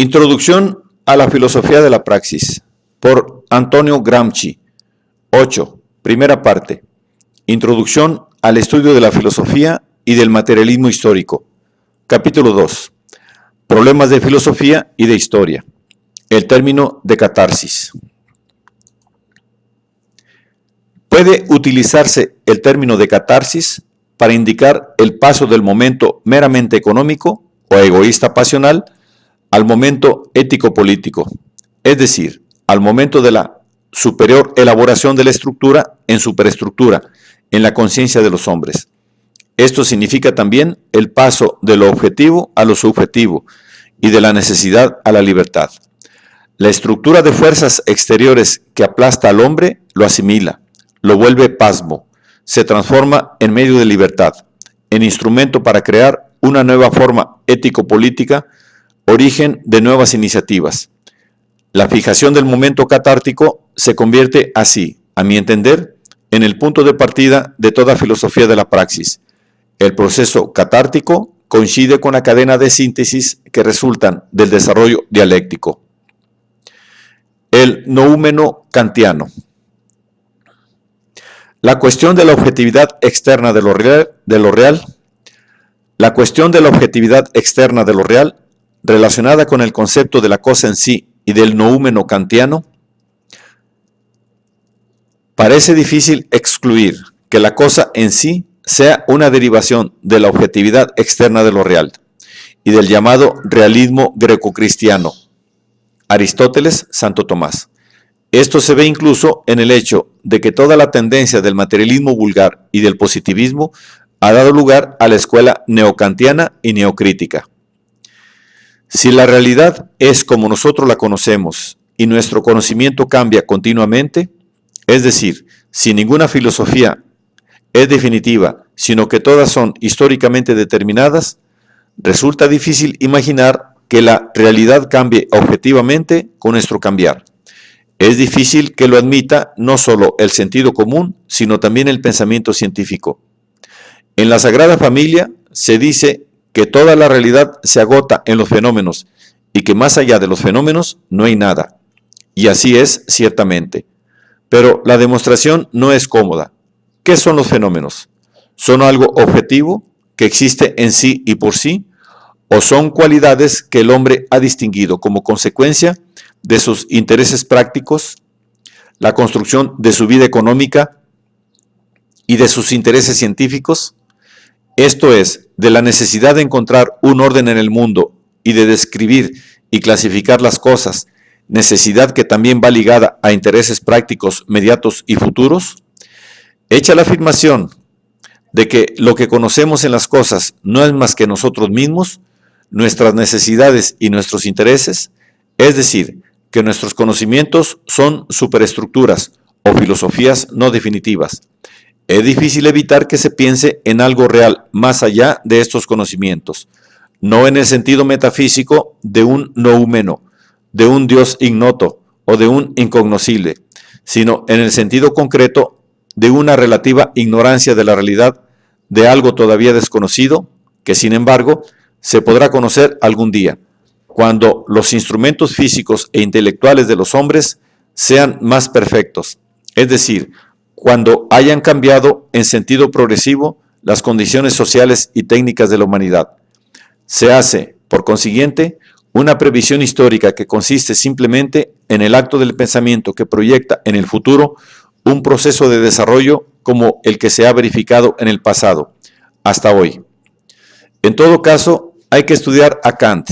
Introducción a la filosofía de la praxis, por Antonio Gramsci. 8. Primera parte. Introducción al estudio de la filosofía y del materialismo histórico. Capítulo 2. Problemas de filosofía y de historia. El término de catarsis. Puede utilizarse el término de catarsis para indicar el paso del momento meramente económico o egoísta pasional al momento ético-político, es decir, al momento de la superior elaboración de la estructura en superestructura, en la conciencia de los hombres. Esto significa también el paso de lo objetivo a lo subjetivo y de la necesidad a la libertad. La estructura de fuerzas exteriores que aplasta al hombre lo asimila, lo vuelve pasmo, se transforma en medio de libertad, en instrumento para crear una nueva forma ético-política, origen de nuevas iniciativas. La fijación del momento catártico se convierte así, a mi entender, en el punto de partida de toda filosofía de la praxis. El proceso catártico coincide con la cadena de síntesis que resultan del desarrollo dialéctico. El noúmeno kantiano. La cuestión de la objetividad externa de lo real, la cuestión de la objetividad externa de lo real, relacionada con el concepto de la cosa en sí y del noúmeno kantiano, parece difícil excluir que la cosa en sí sea una derivación de la objetividad externa de lo real y del llamado realismo grecocristiano, Aristóteles, Santo Tomás. Esto se ve incluso en el hecho de que toda la tendencia del materialismo vulgar y del positivismo ha dado lugar a la escuela neocantiana y neocrítica. Si la realidad es como nosotros la conocemos y nuestro conocimiento cambia continuamente, es decir, si ninguna filosofía es definitiva, sino que todas son históricamente determinadas, resulta difícil imaginar que la realidad cambie objetivamente con nuestro cambiar. Es difícil que lo admita no solo el sentido común, sino también el pensamiento científico. En la Sagrada Familia se dice que toda la realidad se agota en los fenómenos y que más allá de los fenómenos no hay nada. Y así es ciertamente. Pero la demostración no es cómoda. ¿Qué son los fenómenos? ¿Son algo objetivo que existe en sí y por sí? ¿O son cualidades que el hombre ha distinguido como consecuencia de sus intereses prácticos, la construcción de su vida económica y de sus intereses científicos? Esto es, de la necesidad de encontrar un orden en el mundo y de describir y clasificar las cosas, necesidad que también va ligada a intereses prácticos mediatos y futuros. Hecha la afirmación de que lo que conocemos en las cosas no es más que nosotros mismos, nuestras necesidades y nuestros intereses, es decir, que nuestros conocimientos son superestructuras o filosofías no definitivas. Es difícil evitar que se piense en algo real más allá de estos conocimientos, no en el sentido metafísico de un noúmeno, de un Dios ignoto o de un incognoscible, sino en el sentido concreto de una relativa ignorancia de la realidad de algo todavía desconocido, que sin embargo se podrá conocer algún día, cuando los instrumentos físicos e intelectuales de los hombres sean más perfectos, es decir, cuando hayan cambiado en sentido progresivo las condiciones sociales y técnicas de la humanidad. Se hace, por consiguiente, una previsión histórica que consiste simplemente en el acto del pensamiento que proyecta en el futuro un proceso de desarrollo como el que se ha verificado en el pasado, hasta hoy. En todo caso, hay que estudiar a Kant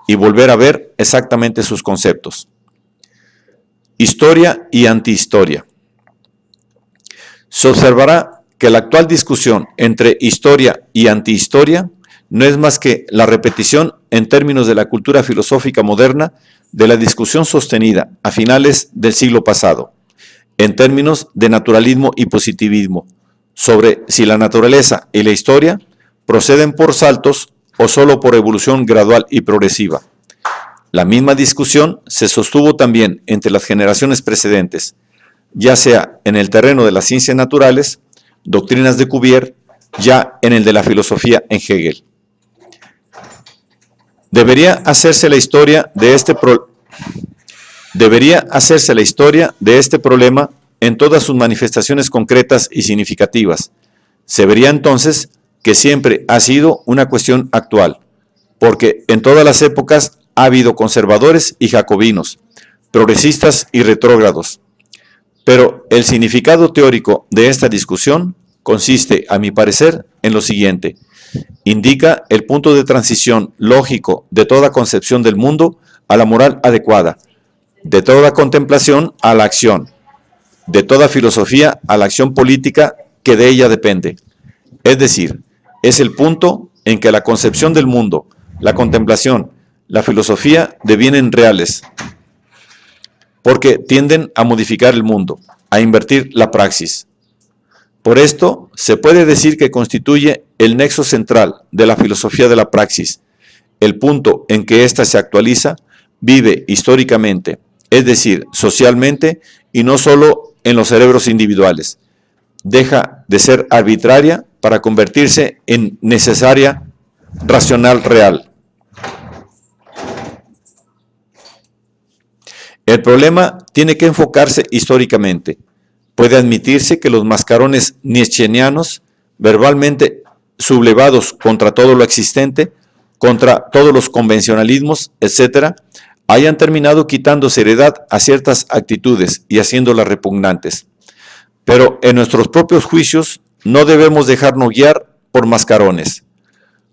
y volver a ver exactamente sus conceptos. Historia y antihistoria. Se observará que la actual discusión entre historia y antihistoria no es más que la repetición en términos de la cultura filosófica moderna de la discusión sostenida a finales del siglo pasado, en términos de naturalismo y positivismo, sobre si la naturaleza y la historia proceden por saltos o solo por evolución gradual y progresiva. La misma discusión se sostuvo también entre las generaciones precedentes, ya sea en el terreno de las ciencias naturales, doctrinas de Cuvier, ya en el de la filosofía en Hegel. Debería hacerse la historia de este problema en todas sus manifestaciones concretas y significativas. Se vería entonces que siempre ha sido una cuestión actual, porque en todas las épocas ha habido conservadores y jacobinos, progresistas y retrógrados. Pero el significado teórico de esta discusión consiste, a mi parecer, en lo siguiente. Indica el punto de transición lógico de toda concepción del mundo a la moral adecuada, de toda contemplación a la acción, de toda filosofía a la acción política que de ella depende. Es decir, es el punto en que la concepción del mundo, la contemplación, la filosofía devienen reales, porque tienden a modificar el mundo, a invertir la praxis. Por esto, se puede decir que constituye el nexo central de la filosofía de la praxis, el punto en que ésta se actualiza, vive históricamente, es decir, socialmente y no solo en los cerebros individuales. Deja de ser arbitraria para convertirse en necesaria, racional, real. El problema tiene que enfocarse históricamente. Puede admitirse que los mascarones nietzscheanos, verbalmente sublevados contra todo lo existente, contra todos los convencionalismos, etc., hayan terminado quitando seriedad a ciertas actitudes y haciéndolas repugnantes. Pero en nuestros propios juicios no debemos dejarnos guiar por mascarones.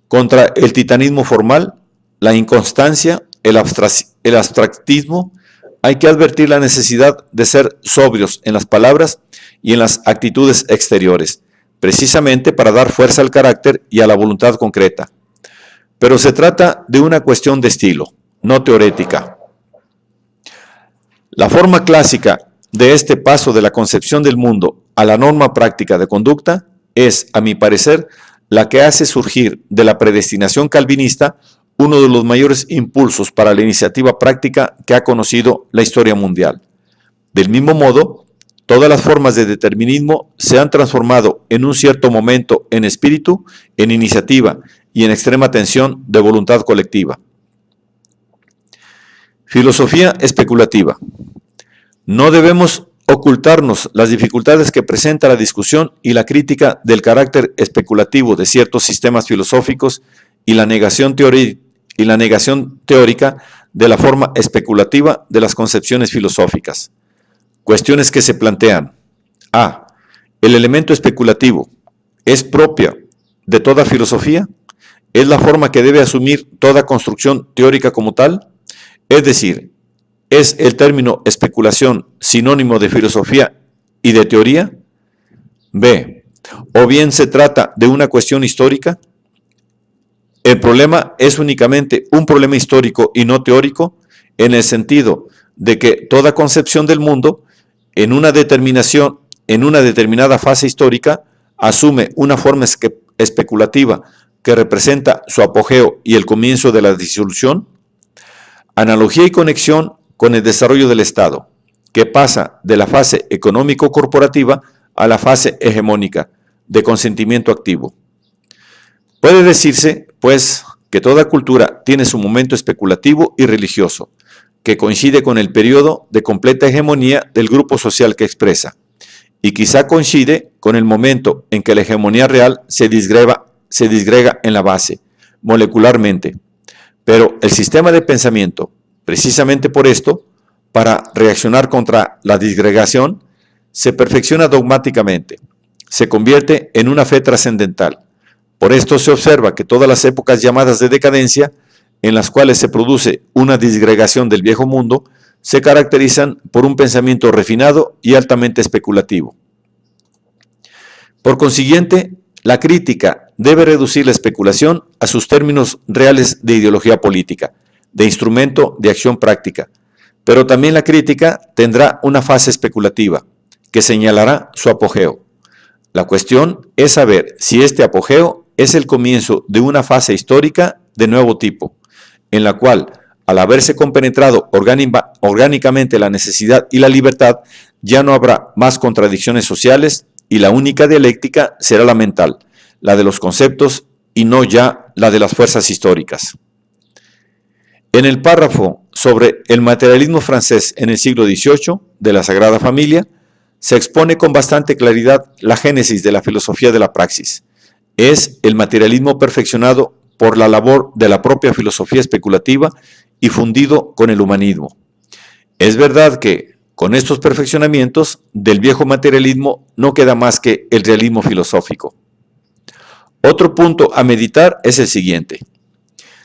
Contra el titanismo formal, la inconstancia, el abstractismo, hay que advertir la necesidad de ser sobrios en las palabras y en las actitudes exteriores, precisamente para dar fuerza al carácter y a la voluntad concreta. Pero se trata de una cuestión de estilo, no teorética. La forma clásica de este paso de la concepción del mundo a la norma práctica de conducta es, a mi parecer, la que hace surgir de la predestinación calvinista uno de los mayores impulsos para la iniciativa práctica que ha conocido la historia mundial. Del mismo modo, todas las formas de determinismo se han transformado en un cierto momento en espíritu, en iniciativa y en extrema tensión de voluntad colectiva. Filosofía especulativa. No debemos ocultarnos las dificultades que presenta la discusión y la crítica del carácter especulativo de ciertos sistemas filosóficos y la negación teórica de la forma especulativa de las concepciones filosóficas. Cuestiones que se plantean. A. ¿El elemento especulativo es propia de toda filosofía? ¿Es la forma que debe asumir toda construcción teórica como tal? Es decir, ¿es el término especulación sinónimo de filosofía y de teoría? B. ¿O bien se trata de una cuestión histórica? El problema es únicamente un problema histórico y no teórico, en el sentido de que toda concepción del mundo, en una determinada fase histórica, asume una forma especulativa que representa su apogeo y el comienzo de la disolución. Analogía y conexión con el desarrollo del Estado, que pasa de la fase económico-corporativa a la fase hegemónica de consentimiento activo. Puede decirse, pues, que toda cultura tiene su momento especulativo y religioso, que coincide con el periodo de completa hegemonía del grupo social que expresa, y quizá coincide con el momento en que la hegemonía real se disgrega en la base, molecularmente. Pero el sistema de pensamiento, precisamente por esto, para reaccionar contra la disgregación, se perfecciona dogmáticamente, se convierte en una fe trascendental. Por esto se observa que todas las épocas llamadas de decadencia, en las cuales se produce una disgregación del viejo mundo, se caracterizan por un pensamiento refinado y altamente especulativo. Por consiguiente, la crítica debe reducir la especulación a sus términos reales de ideología política, de instrumento de acción práctica, pero también la crítica tendrá una fase especulativa, que señalará su apogeo. La cuestión es saber si este apogeo es el comienzo de una fase histórica de nuevo tipo, en la cual, al haberse compenetrado orgánicamente la necesidad y la libertad, ya no habrá más contradicciones sociales y la única dialéctica será la mental, la de los conceptos y no ya la de las fuerzas históricas. En el párrafo sobre el materialismo francés en el siglo XVIII de la Sagrada Familia, se expone con bastante claridad la génesis de la filosofía de la praxis. Es el materialismo perfeccionado por la labor de la propia filosofía especulativa y fundido con el humanismo. Es verdad que, con estos perfeccionamientos, del viejo materialismo no queda más que el realismo filosófico. Otro punto a meditar es el siguiente.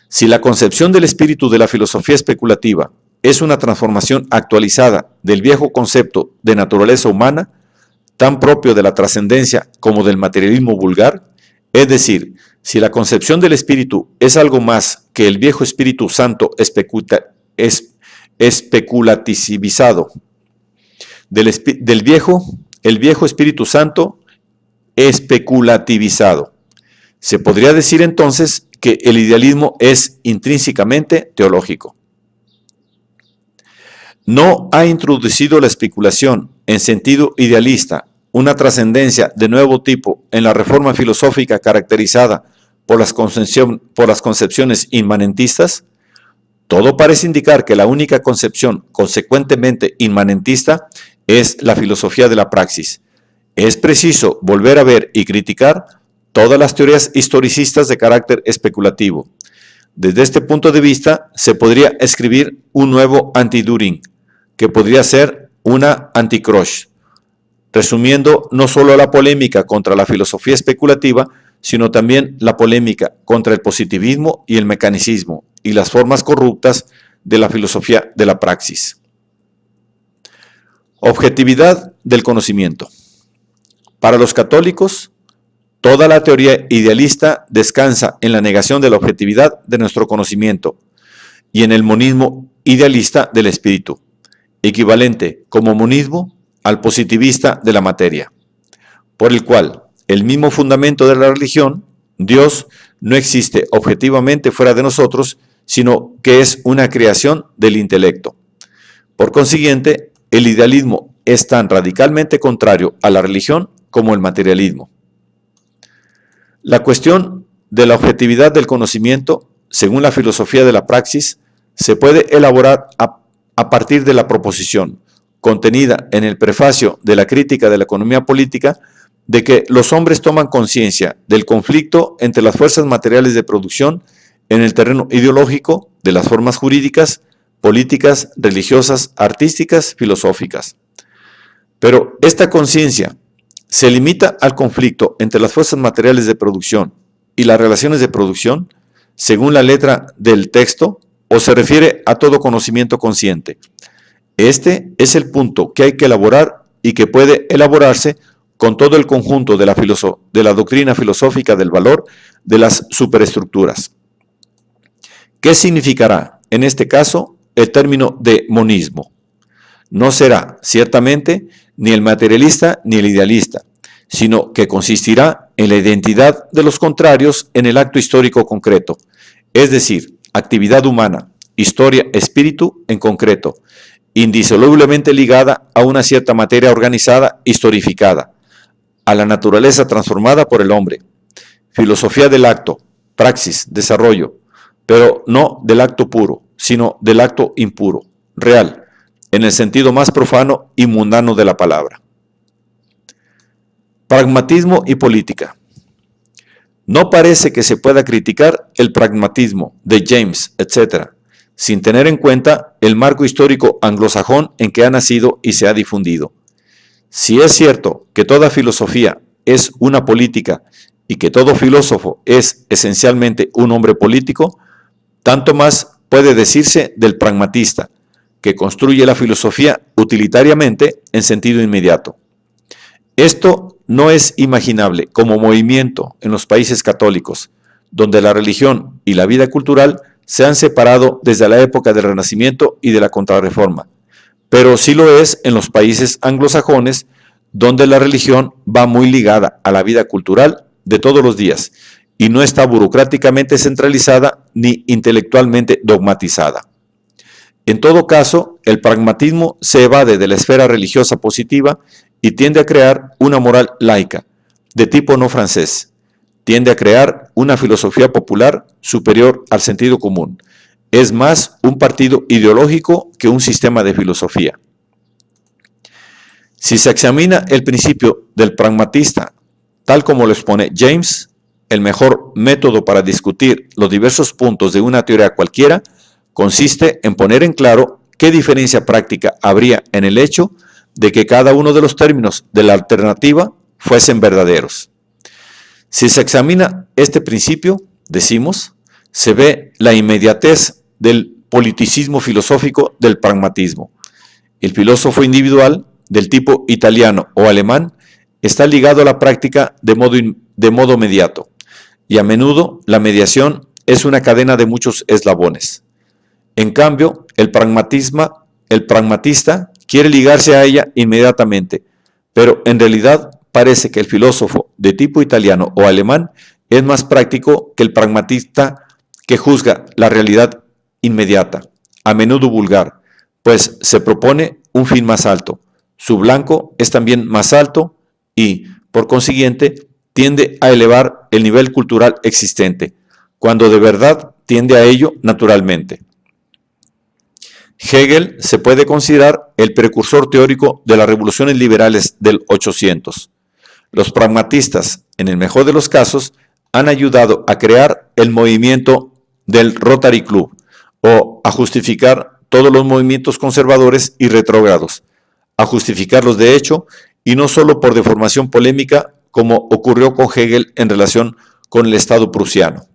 Si la concepción del espíritu de la filosofía especulativa es una transformación actualizada del viejo concepto de naturaleza humana, tan propio de la trascendencia como del materialismo vulgar, es decir, si la concepción del espíritu es algo más que el viejo Espíritu Santo especulativizado, el viejo Espíritu Santo especulativizado, se podría decir entonces que el idealismo es intrínsecamente teológico. No ha introducido la especulación en sentido idealista una trascendencia de nuevo tipo en la reforma filosófica caracterizada por las concepciones inmanentistas. Todo parece indicar que la única concepción consecuentemente inmanentista es la filosofía de la praxis. Es preciso volver a ver y criticar todas las teorías historicistas de carácter especulativo. Desde este punto de vista, se podría escribir un nuevo anti-Düring, que podría ser una anti-Croce, resumiendo no solo la polémica contra la filosofía especulativa, sino también la polémica contra el positivismo y el mecanicismo y las formas corruptas de la filosofía de la praxis. Objetividad del conocimiento. Para los católicos, toda la teoría idealista descansa en la negación de la objetividad de nuestro conocimiento y en el monismo idealista del espíritu, equivalente como monismo al positivista de la materia, por el cual el mismo fundamento de la religión, Dios, no existe objetivamente fuera de nosotros, sino que es una creación del intelecto. Por consiguiente, el idealismo es tan radicalmente contrario a la religión como el materialismo. La cuestión de la objetividad del conocimiento, según la filosofía de la praxis, se puede elaborar a partir de la proposición, contenida en el prefacio de la crítica de la economía política, de que los hombres toman conciencia del conflicto entre las fuerzas materiales de producción en el terreno ideológico de las formas jurídicas, políticas, religiosas, artísticas, filosóficas. Pero esta conciencia se limita al conflicto entre las fuerzas materiales de producción y las relaciones de producción, según la letra del texto, o se refiere a todo conocimiento consciente. Este es el punto que hay que elaborar y que puede elaborarse con todo el conjunto de la doctrina filosófica del valor de las superestructuras. ¿Qué significará, en este caso, el término de monismo? No será, ciertamente, ni el materialista ni el idealista, sino que consistirá en la identidad de los contrarios en el acto histórico concreto, es decir, actividad humana, historia, espíritu en concreto, indisolublemente ligada a una cierta materia organizada, historificada, a la naturaleza transformada por el hombre, filosofía del acto, praxis, desarrollo, pero no del acto puro, sino del acto impuro, real, en el sentido más profano y mundano de la palabra. Pragmatismo y política. No parece que se pueda criticar el pragmatismo de James, etc., sin tener en cuenta el marco histórico anglosajón en que ha nacido y se ha difundido. Si es cierto que toda filosofía es una política y que todo filósofo es esencialmente un hombre político, tanto más puede decirse del pragmatista, que construye la filosofía utilitariamente en sentido inmediato. Esto no es imaginable como movimiento en los países católicos, donde la religión y la vida cultural se han separado desde la época del Renacimiento y de la Contrarreforma, pero sí lo es en los países anglosajones, donde la religión va muy ligada a la vida cultural de todos los días y no está burocráticamente centralizada ni intelectualmente dogmatizada. En todo caso, el pragmatismo se evade de la esfera religiosa positiva y tiende a crear una moral laica, de tipo no francés. Tiende a crear una filosofía popular superior al sentido común, es más un partido ideológico que un sistema de filosofía. Si se examina el principio del pragmatista, tal como lo expone James, el mejor método para discutir los diversos puntos de una teoría cualquiera consiste en poner en claro qué diferencia práctica habría en el hecho de que cada uno de los términos de la alternativa fuesen verdaderos. Si se examina este principio, decimos, se ve la inmediatez del politicismo filosófico del pragmatismo. El filósofo individual del tipo italiano o alemán está ligado a la práctica de modo mediato, y a menudo la mediación es una cadena de muchos eslabones. En cambio, el pragmatista quiere ligarse a ella inmediatamente, pero en realidad parece que el filósofo de tipo italiano o alemán es más práctico que el pragmatista que juzga la realidad inmediata, a menudo vulgar, pues se propone un fin más alto. Su blanco es también más alto y, por consiguiente, tiende a elevar el nivel cultural existente, cuando de verdad tiende a ello naturalmente. Hegel se puede considerar el precursor teórico de las revoluciones liberales del 800. Los pragmatistas, en el mejor de los casos, han ayudado a crear el movimiento del Rotary Club o a justificar todos los movimientos conservadores y retrógrados, a justificarlos de hecho y no solo por deformación polémica como ocurrió con Hegel en relación con el Estado prusiano.